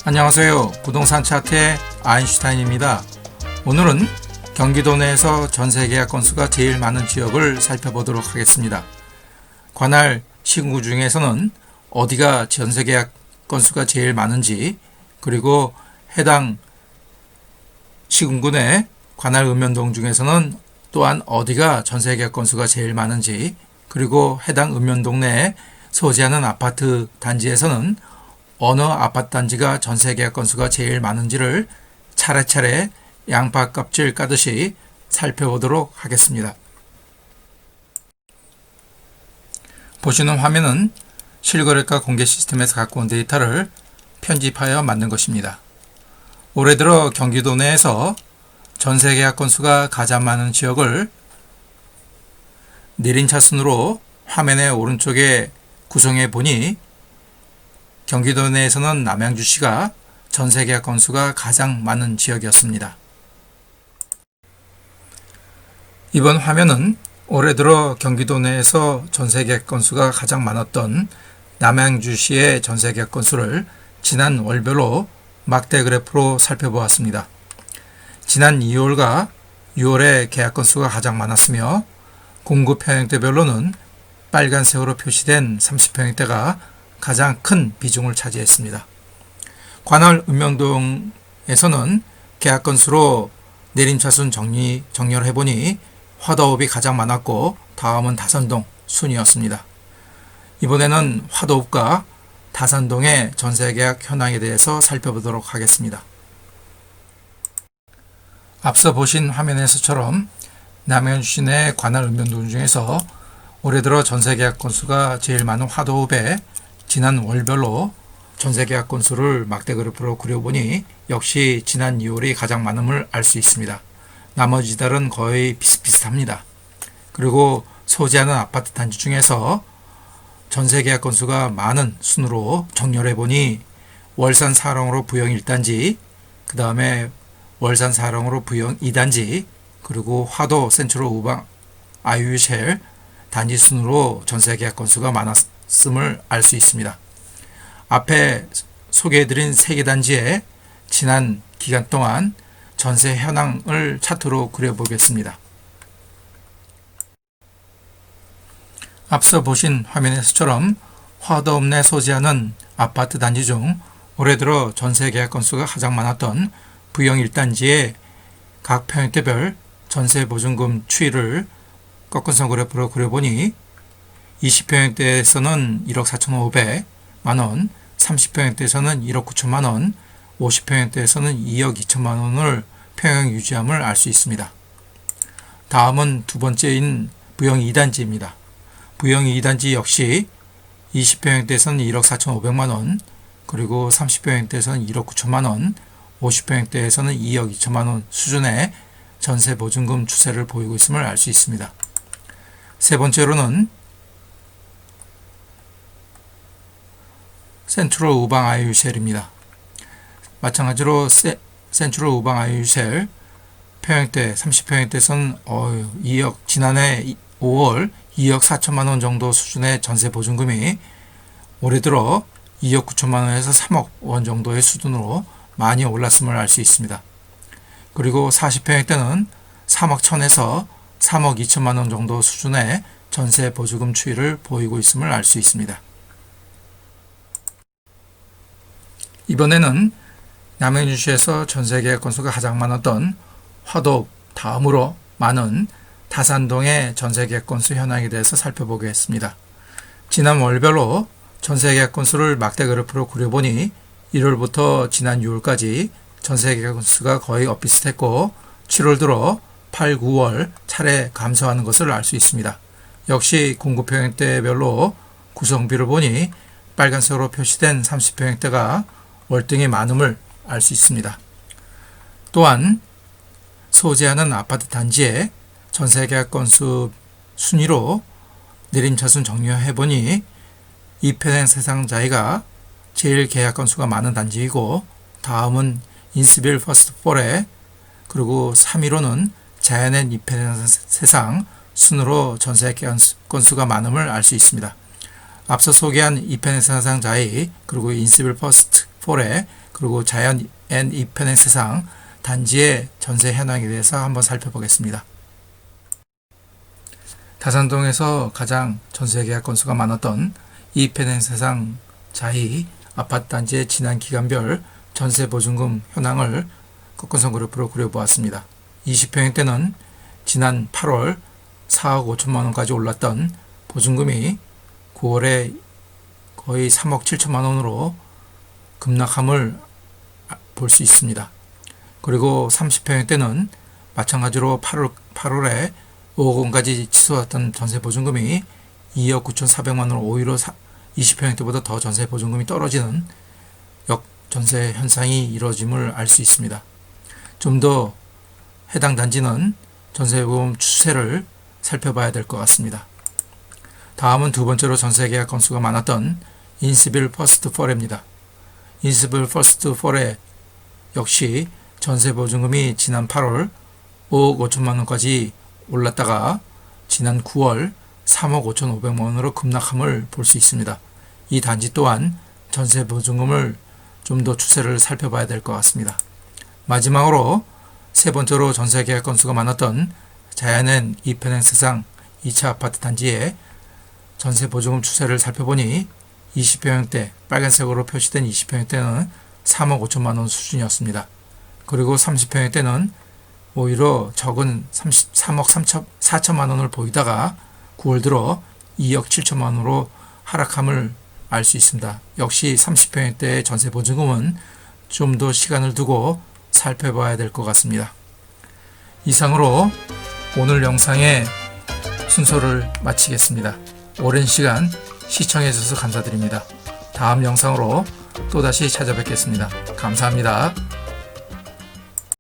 안녕하세요. 부동산 차트의 아인슈타인입니다. 오늘은 경기도 내에서 전세계약 건수가 제일 많은 지역을 살펴보도록 하겠습니다. 관할 시군구 중에서는 어디가 전세계약 건수가 제일 많은지, 그리고 해당 시군구 내 관할 읍면동 중에서는 또한 어디가 전세계약 건수가 제일 많은지, 그리고 해당 읍면동 내에 소재하는 아파트 단지에서는 어느 아파트 단지가 전세계약 건수가 제일 많은지를 차례차례 양파 껍질 까듯이 살펴보도록 하겠습니다. 보시는 화면은 실거래가 공개 시스템에서 갖고 온 데이터를 편집하여 만든 것입니다. 올해 들어 경기도 내에서 전세계약 건수가 가장 많은 지역을 내림차순으로 화면의 오른쪽에 구성해 보니 경기도 내에서는 남양주시가 전세계약 건수가 가장 많은 지역이었습니다. 이번 화면은 올해 들어 경기도 내에서 전세계약 건수가 가장 많았던 남양주시의 전세계약 건수를 지난 월별로 막대 그래프로 살펴보았습니다. 지난 2월과 6월에 계약 건수가 가장 많았으며 공급 평형대별로는 빨간색으로 표시된 30평형대가 가장 큰 비중을 차지했습니다. 관할 읍면동에서는 계약 건수로 내림차순 정렬을 해보니 화도읍이 가장 많았고 다음은 다산동 순이었습니다. 이번에는 화도읍과 다산동의 전세계약 현황에 대해서 살펴보도록 하겠습니다. 앞서 보신 화면에서처럼 남양주시 내 관할 읍면동 중에서 올해 들어 전세계약 건수가 제일 많은 화도읍에 지난 월별로 전세계약 건수를 막대 그래프로 그려보니 역시 지난 2월이 가장 많음을 알 수 있습니다. 나머지 달은 거의 비슷비슷합니다. 그리고 소재하는 아파트 단지 중에서 전세계약 건수가 많은 순으로 정렬해보니 월산 사롱으로 부영 1단지, 그 다음에 월산 사롱으로 부영 2단지, 그리고 화도 센트럴 우방 아유쉘 단지 순으로 전세계약 건수가 많았음을 알 수 있습니다. 앞에 소개해드린 3개 단지의 지난 기간 동안 전세 현황을 차트로 그려보겠습니다. 앞서 보신 화면에서처럼 화도읍 내 소재하는 아파트 단지 중 올해 들어 전세 계약 건수가 가장 많았던 부영 1단지의 각 평형대별 전세 보증금 추이를 꺾은선 그래프로 그려보니 20평형대에서는 1억 4,500만원, 30평형대에서는 1억 9천만원, 50평형대에서는 2억 2천만원을 평형 유지함을 알 수 있습니다. 다음은 두 번째인 부영 2단지입니다. 부영 2단지 역시 20평형대에서는 1억 4,500만원, 그리고 30평형대에서는 1억 9천만원, 50평형대에서는 2억 2천만원 수준의 전세 보증금 추세를 보이고 있음을 알 수 있습니다. 세 번째로는 센트럴 우방 아이유쉘입니다. 마찬가지로 센트럴 우방 아이유쉘 평형대 30평형대에서는 2억 지난해 5월 2억 4천만원 정도 수준의 전세 보증금이 올해 들어 2억 9천만원에서 3억 원 정도의 수준으로 많이 올랐음을 알 수 있습니다. 그리고 40평형대는 3억 1천에서 3억 2천만원 정도 수준의 전세 보증금 추이를 보이고 있음을 알 수 있습니다. 이번에는 남양주시에서 전세계약 건수가 가장 많았던 화도읍 다음으로 많은 다산동의 전세계약 건수 현황에 대해서 살펴보겠습니다. 지난 월별로 전세계약 건수를 막대 그래프로 그려보니 1월부터 지난 6월까지 전세계약 건수가 거의 엇비슷했고 7월 들어 8, 9월 차례 감소하는 것을 알 수 있습니다. 역시 공급평형대별로 구성비를 보니 빨간색으로 표시된 30평형대가 월등히 많음을 알 수 있습니다. 또한 소재하는 아파트 단지의 전세계약 건수 순위로 내림차순 정렬해보니 이평행 세상자이가 제일 계약 건수가 많은 단지이고 다음은 인스빌 퍼스트 폴에 그리고 3위로는 자연의 이평행 세상 순으로 전세계약 건수가 많음을 알 수 있습니다. 앞서 소개한 이펜 사상자의 그리고 인시빌 퍼스트 4에 그리고 자연 앤 이편행 세상 단지의 전세 현황에 대해서 한번 살펴보겠습니다. 다산동에서 가장 전세 계약 건수가 많았던 이편행 세상 자이 아파트 단지의 지난 기간별 전세 보증금 현황을 건선 그래프로 그려보았습니다. 20평형대는 지난 8월 4억 5천만 원까지 올랐던 보증금이 9월에 거의 3억 7천만 원으로 급락함을 볼 수 있습니다. 그리고 30평형대는 마찬가지로 8월에 5억 원까지 치솟았던 전세 보증금이 2억 9,400만 원으로 오히려 20평형대보다 더 전세 보증금이 떨어지는 역전세 현상이 이루어짐을 알 수 있습니다. 좀 더 해당 단지는 전세보험 추세를 살펴봐야 될 것 같습니다. 다음은 두 번째로 전세 계약 건수가 많았던 인스빌 퍼스트 4레입니다. 인스빌 퍼스트 4레 역시 전세 보증금이 지난 8월 5억 5천만 원까지 올랐다가 지난 9월 3억 5,500만 원으로 급락함을 볼 수 있습니다. 이 단지 또한 전세 보증금을 좀 더 추세를 살펴봐야 될 것 같습니다. 마지막으로 세 번째로 전세 계약 건수가 많았던 자연앤 이편행 세상 2차 아파트 단지의 전세 보증금 추세를 살펴보니 20평형대 빨간색으로 표시된 20평형대는 3억 5천만 원 수준이었습니다. 그리고 30평형대는 오히려 적은 3억 4천만 원을 보이다가 9월 들어 2억 7천만 원으로 하락함을 알 수 있습니다. 역시 30평형대의 전세 보증금은 좀 더 시간을 두고 살펴봐야 될 것 같습니다. 이상으로 오늘 영상의 순서를 마치겠습니다. 오랜 시간 시청해 주셔서 감사드립니다. 다음 영상으로 또다시 찾아뵙겠습니다. 감사합니다.